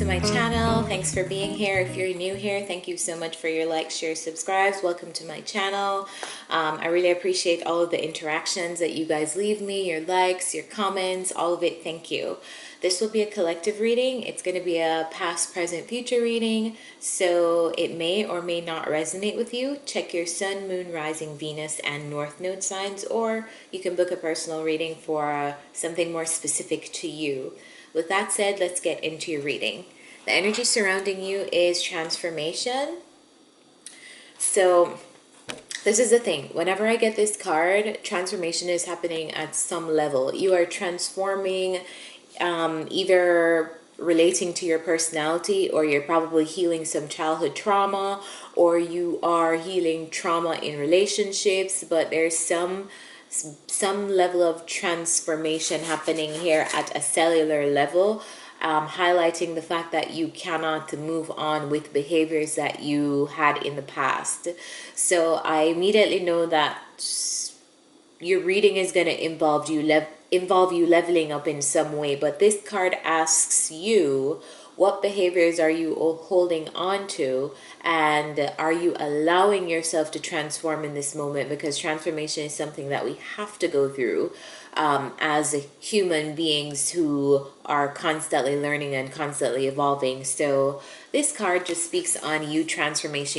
to my channel. Thanks for being here. If you're new here, thank you so much for your likes, shares, subscribes. Welcome to my channel. I really appreciate all of the interactions that you guys leave me, your likes, your comments, all of it. Thank you. This will be a collective reading. It's going to be a past, present, future reading, so it may or may not resonate with you. Check your sun, moon, rising, Venus, and north node signs, or you can book a personal reading for something more specific to you. With that said, let's get into your reading. The energy surrounding you is transformation. So this is the thing. Whenever I get this card, transformation is happening at some level. You are transforming, either relating to your personality, or you're probably healing some childhood trauma, or you are healing trauma in relationships, but there's some level of transformation happening here at a cellular level, highlighting the fact that you cannot move on with behaviors that you had in the past. So I immediately know that your reading is going to involve you leveling up in some way, but this card asks you, what behaviors are you holding on to, and are you allowing yourself to transform in this moment? Because transformation is something that we have to go through as human beings who are constantly learning and constantly evolving. So this card just speaks on you transforming.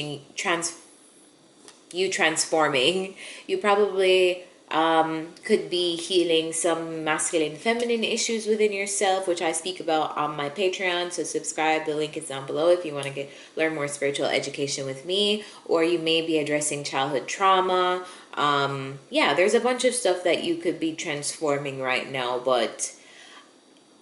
You probably could be healing some masculine feminine issues within yourself, which I speak about on my Patreon. So subscribe, the link is down below if you want to learn more spiritual education with me. Or you may be addressing childhood trauma. Yeah, there's a bunch of stuff that you could be transforming right now, but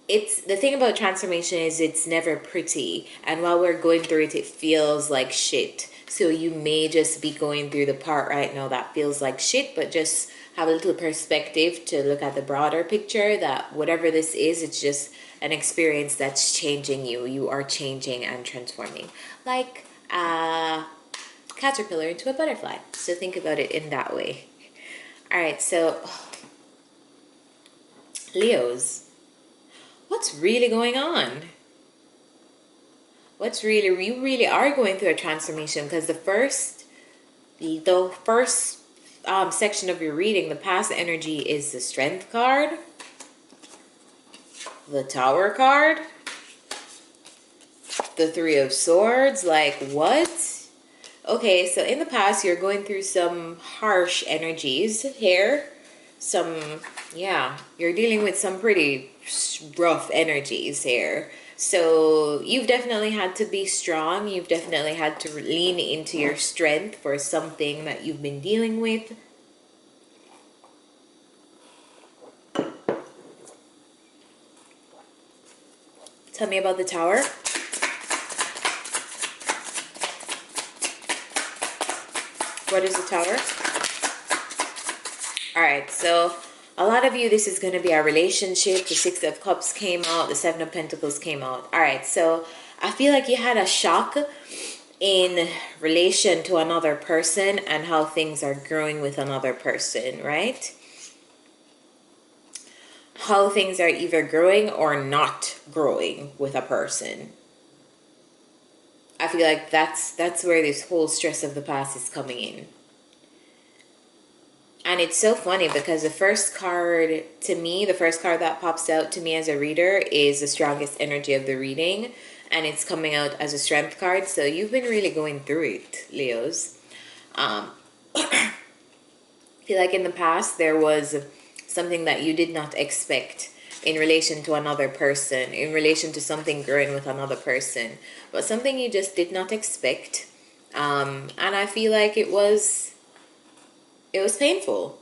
it's the thing about transformation is it's never pretty, and while we're going through it, it feels like shit. So you may just be going through the part right now that feels like shit, but just have a little perspective to look at the broader picture, that whatever this is, it's just an experience that's changing you. You are changing and transforming, like a caterpillar into a butterfly. So think about it in that way. All right, so Leos, what's really going on? You really are going through a transformation, because the first section of your reading, the past energy, is the Strength card, the Tower card, the Three of Swords. Like, what? Okay, so in the past, you're going through some harsh energies here. You're dealing with some pretty rough energies here. So you've definitely had to be strong. You've definitely had to lean into your strength for something that you've been dealing with. Tell me about the Tower. What is the Tower? All right, so a lot of you, this is going to be a relationship. The Six of Cups came out. The Seven of Pentacles came out. All right, so I feel like you had a shock in relation to another person and how things are growing with another person, right? How things are either growing or not growing with a person. I feel like that's where this whole stress of the past is coming in. And it's so funny because the first card that pops out to me as a reader is the strongest energy of the reading, and it's coming out as a Strength card. So you've been really going through it, Leos. I feel like in the past there was something that you did not expect in relation to another person, in relation to something growing with another person, but something you just did not expect. And I feel like it was painful.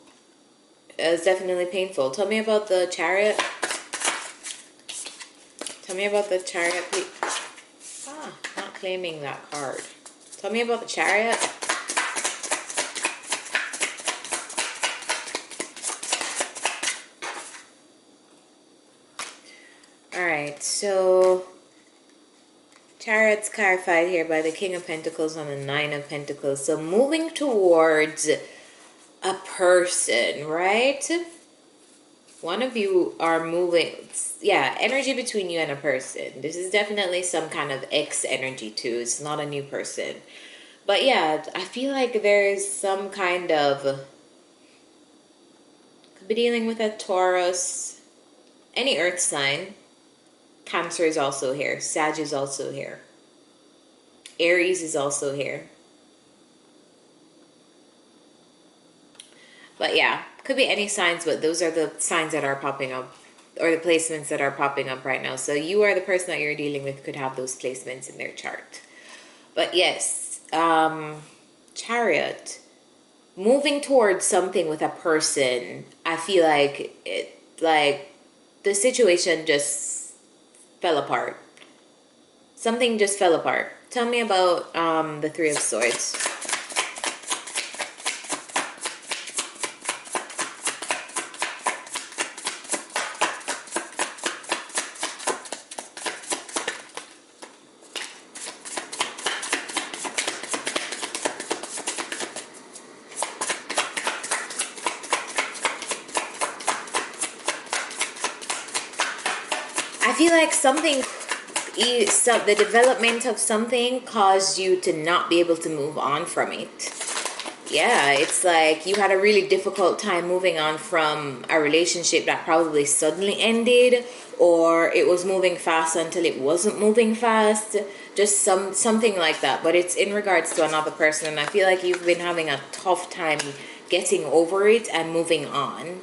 It was definitely painful. Tell me about the Chariot. Tell me about the Chariot, please. Not claiming that card. Tell me about the Chariot. Alright, so Chariot's clarified here by the King of Pentacles on the Nine of Pentacles. So moving towards a person, right? One of you are moving. Yeah, energy between you and a person. This is definitely some kind of ex energy too. It's not a new person. But yeah, I feel like there's some kind of, could be dealing with a Taurus, any earth sign. Cancer is also here. Sag is also here. Aries is also here. But yeah, could be any signs, but those are the signs that are popping up, or the placements that are popping up right now. So you are the person that you're dealing with could have those placements in their chart. But yes, Chariot, moving towards something with a person. I feel like the situation just fell apart. Something just fell apart. Tell me about the Three of Swords. I feel like the development of something caused you to not be able to move on from it. Yeah, it's like you had a really difficult time moving on from a relationship that probably suddenly ended, or it was moving fast until it wasn't moving fast. Just something like that. But it's in regards to another person, and I feel like you've been having a tough time getting over it and moving on.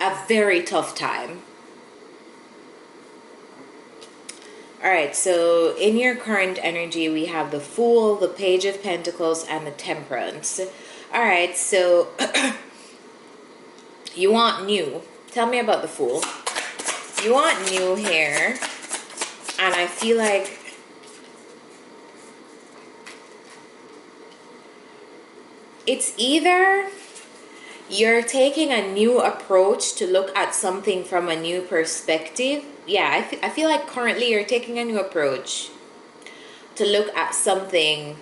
A very tough time. Alright, so in your current energy, we have the Fool, the Page of Pentacles, and the Temperance. Alright, so you want new. Tell me about the Fool. You want new here, and I feel like it's either you're taking a new approach to look at something from a new perspective. Yeah, I feel like currently you're taking a new approach to look at something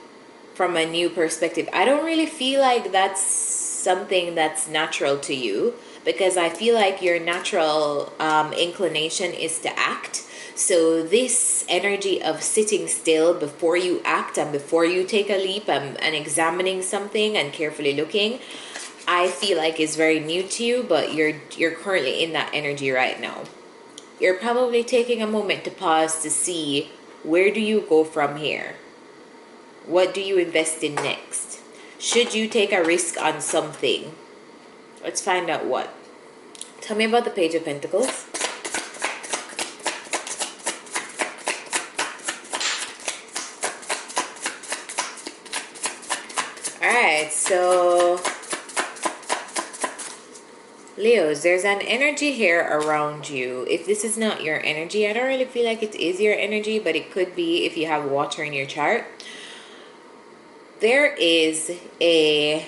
from a new perspective. I don't really feel like that's something that's natural to you, because I feel like your natural inclination is to act. So this energy of sitting still before you act and before you take a leap and examining something and carefully looking, I feel like is very new to you, but you're currently in that energy right now. You're probably taking a moment to pause to see, where do you go from here? What do you invest in next? Should you take a risk on something? Let's find out what. Tell me about the Page of Pentacles. Alright, so Leos, there's an energy here around you. If this is not your energy, I don't really feel like it is your energy, but it could be if you have water in your chart. There is a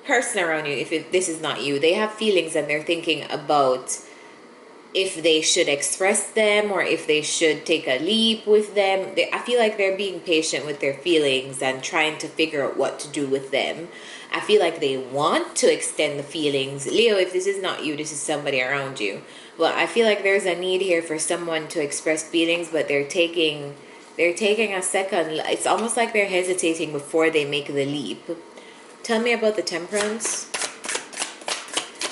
person around you. If this is not you, they have feelings and they're thinking about if they should express them or if they should take a leap with them. I feel like they're being patient with their feelings and trying to figure out what to do with them. I feel like they want to extend the feelings. Leo, if this is not you, this is somebody around you. Well, I feel like there's a need here for someone to express feelings, but they're taking a second. It's almost like they're hesitating before they make the leap. Tell me about the Temperance.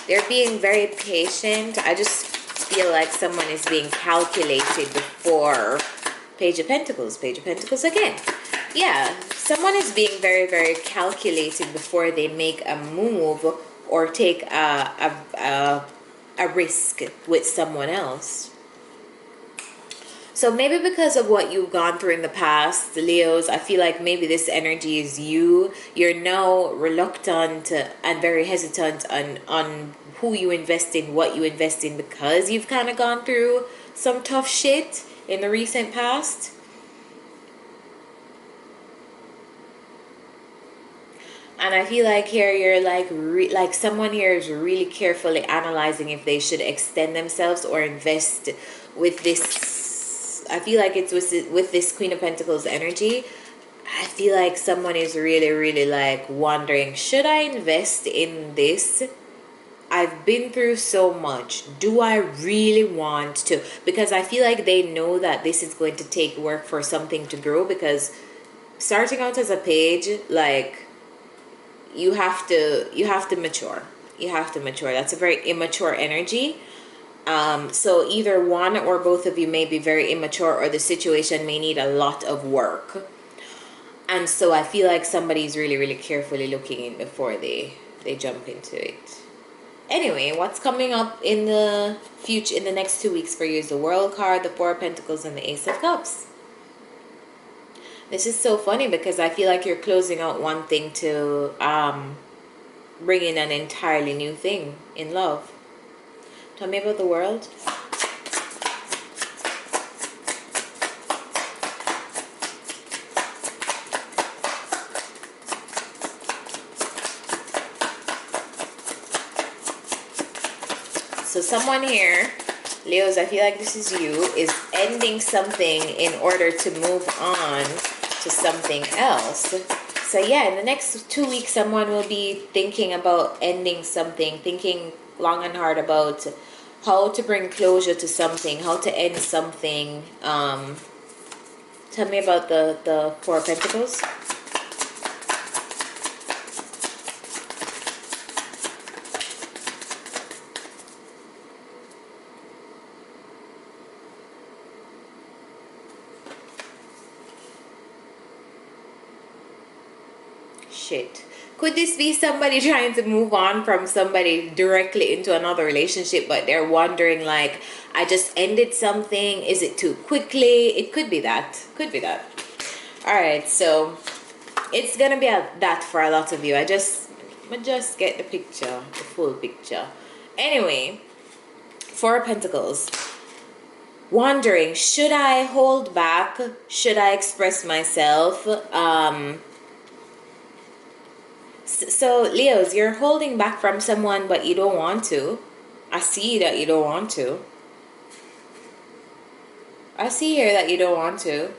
They're being very patient. I just feel like someone is being calculated before. Page of Pentacles. Page of Pentacles again. Yeah, someone is being very, very calculated before they make a move or take a risk with someone else. So maybe because of what you've gone through in the past, the Leos, I feel like maybe this energy is you. You're now reluctant and very hesitant on who you invest in, what you invest in, because you've kind of gone through some tough shit in the recent past. And I feel like here you're like someone here is really carefully analyzing if they should extend themselves or invest with this. I feel like it's with this Queen of Pentacles energy. I feel like someone is really, really like wondering, should I invest in this? I've been through so much. Do I really want to? Because I feel like they know that this is going to take work for something to grow, because starting out as a page, like, you have to mature. You have to mature. That's a very immature energy. So either one or both of you may be very immature, or the situation may need a lot of work. And so I feel like somebody's really, really carefully looking in before they jump into it. Anyway, what's coming up in the future, in the next 2 weeks for you, is the World card, the Four of Pentacles, and the Ace of Cups. This is so funny because I feel like you're closing out one thing to bring in an entirely new thing in love. Tell me about the World. So someone here, Leos, I feel like this is you, is ending something in order to move on to something else. So yeah, in the next 2 weeks, someone will be thinking about ending something, thinking long and hard about how to bring closure to something, how to end something. Tell me about the Four of Pentacles. Shit. Could this be somebody trying to move on from somebody directly into another relationship, but they're wondering, like, I just ended something, is it too quickly? It could be that. Could be that. Alright, so it's gonna be that for a lot of you. I just get the picture, the full picture. Anyway, Four of Pentacles. Wondering, should I hold back? Should I express myself? So Leos, you're holding back from someone, but you don't want to. I see that you don't want to. I see here that you don't want to.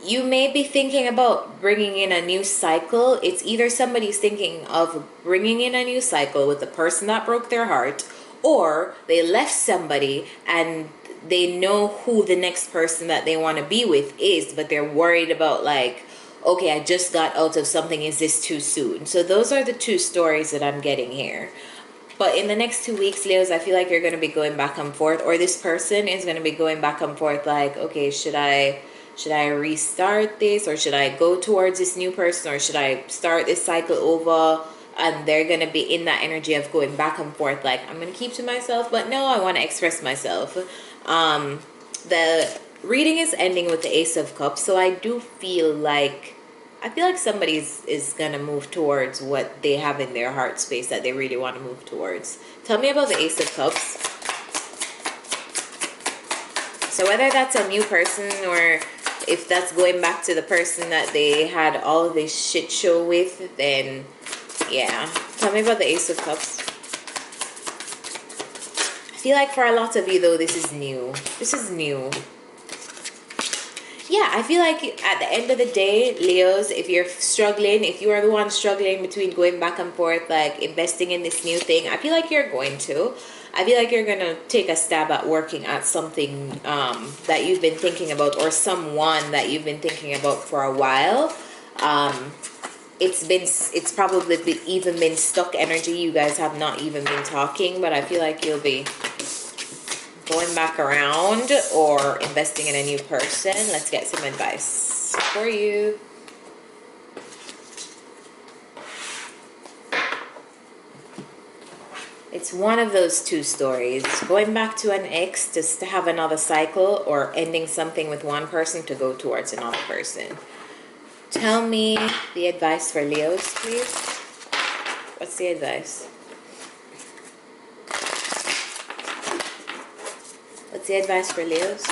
You may be thinking about bringing in a new cycle. It's either somebody's thinking of bringing in a new cycle with the person that broke their heart, or they left somebody and they know who the next person that they want to be with is, but they're worried about, like, okay, I just got out of something, is this too soon? So those are the two stories that I'm getting here. But in the next 2 weeks, Leos, I feel like you're going to be going back and forth, or this person is going to be going back and forth, like, okay, should I restart this, or should I go towards this new person, or should I start this cycle over? And they're going to be in that energy of going back and forth, like, I'm going to keep to myself, but no, I want to express myself. The reading is ending with the Ace of Cups, so I feel like somebody is gonna move towards what they have in their heart space that they really want to move towards. Tell me about the Ace of Cups. So whether that's a new person, or if that's going back to the person that they had all of this shit show with, then yeah. Tell me about the Ace of Cups. I feel like for a lot of you, though, this is new. This is new. Yeah, I feel like at the end of the day, Leos, if you're struggling, if you are the one struggling between going back and forth, like investing in this new thing, I feel like you're going to. I feel like you're going to take a stab at working at something that you've been thinking about, or someone that you've been thinking about for a while. It's probably even been stuck energy. You guys have not even been talking, but I feel like you'll be going back around or investing in a new person. Let's get some advice for you. It's one of those two stories. Going back to an ex just to have another cycle, or ending something with one person to go towards another person. Tell me the advice for Leos, please. What's the advice? What's the advice for Leos?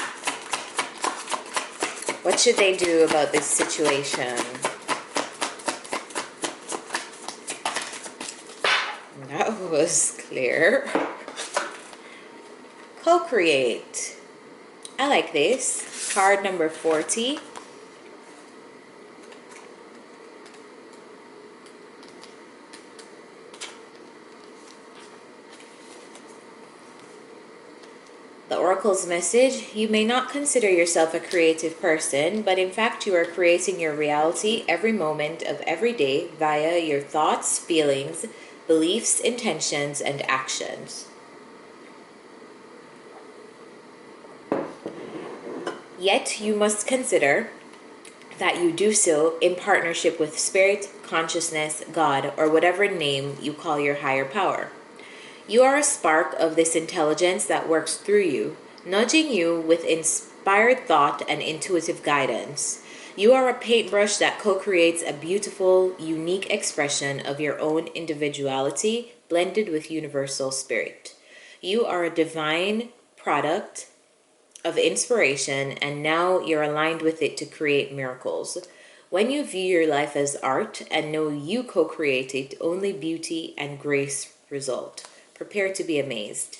What should they do about this situation? That was clear. Co-create. I like this. Card number 40. The Oracle's message: you may not consider yourself a creative person, but in fact you are creating your reality every moment of every day via your thoughts, feelings, beliefs, intentions, and actions. Yet you must consider that you do so in partnership with spirit, consciousness, God, or whatever name you call your higher power. You are a spark of this intelligence that works through you, nudging you with inspired thought and intuitive guidance. You are a paintbrush that co-creates a beautiful, unique expression of your own individuality blended with universal spirit. You are a divine product of inspiration, and now you're aligned with it to create miracles. When you view your life as art and know you co-create it, only beauty and grace result. Prepare to be amazed.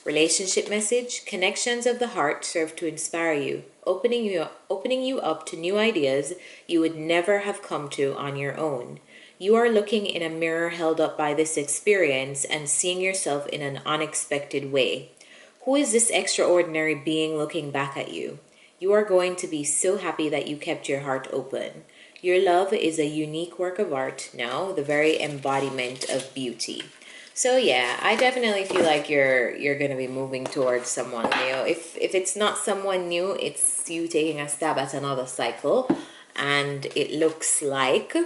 Relationship message: connections of the heart serve to inspire you, opening you up to new ideas you would never have come to on your own. You are looking in a mirror held up by this experience and seeing yourself in an unexpected way. Who is this extraordinary being looking back at you? You are going to be so happy that you kept your heart open. Your love is a unique work of art now, the very embodiment of beauty. So yeah, I definitely feel like you're gonna be moving towards someone new. If it's not someone new, it's you taking a stab at another cycle, and it looks like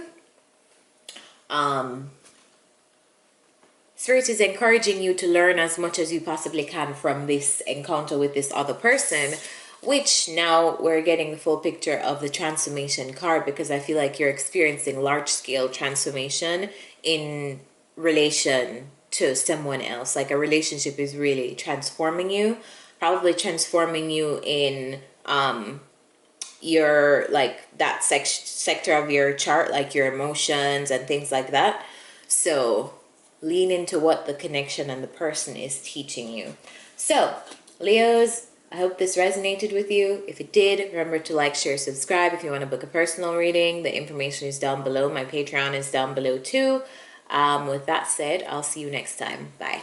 Spirit is encouraging you to learn as much as you possibly can from this encounter with this other person, which now we're getting the full picture of the transformation card, because I feel like you're experiencing large-scale transformation in relation to someone else. Like a relationship is really transforming you, probably transforming you in your, like, that sector of your chart, like your emotions and things like that. So lean into what the connection and the person is teaching you. So Leos, I hope this resonated with you. If it did, remember to like, share, subscribe. If you want to book a personal reading, the information is down below. My Patreon is down below too. With that said, I'll see you next time. Bye.